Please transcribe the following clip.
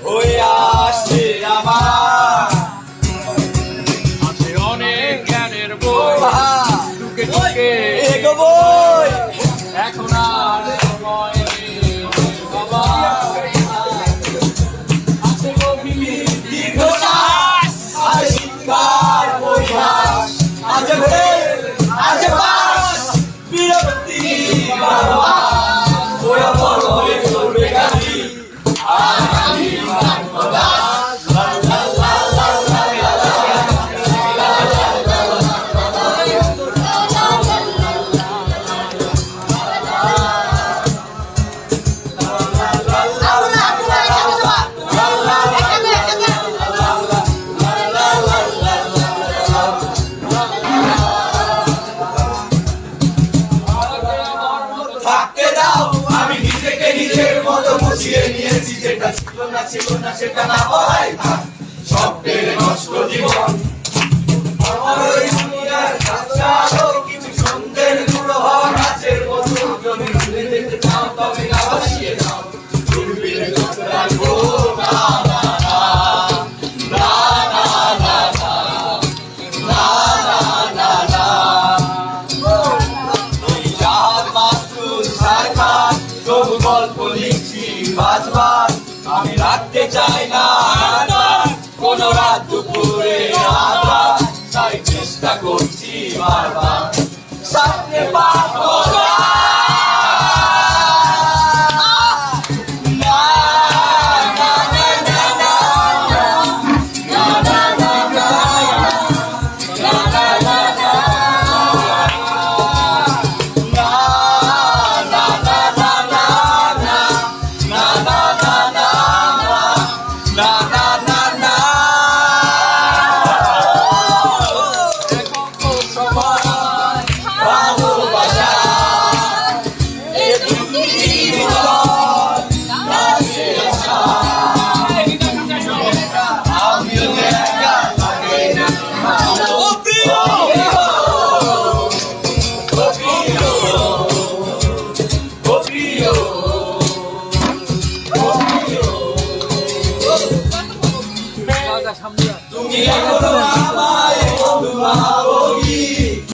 হয়ে আসছে আমার আছে অনেক জ্ঞানের বই টুকে টুকে বই এখন আর সময় নেই বাবা। আছে গভীর দীর্ঘশ্বাস আছে শিক্ষার পরিহাস আছে ভেদ আছে পাস বিরক্তি ওরা বড় হয়ে চলবে গাড়ি আর আমি বাংলাদেশ থাকতে দাও আমি নিজেকে নিজের মতো বুঝিয়ে নিয়েছি যেটা ছিল না সেটা না হয় স্বপ্নের নষ্ট জীবন আমার ওই দুনিয়ার কাঁচা আলো কিছু সন্ধ্যের গুঁড়ো হওয়া গাছের মতো জমি ঘুরে যেতে চাও তবে গা ভাসিয়ে দাও দূরবীন চোখ রাখো না না না না না না না না না তবু গল্প লিখছি বাজবার আমি রাখতে চাই না কোন রাত দুপুরে তাই চেষ্টা করছি বারবার সামনে পার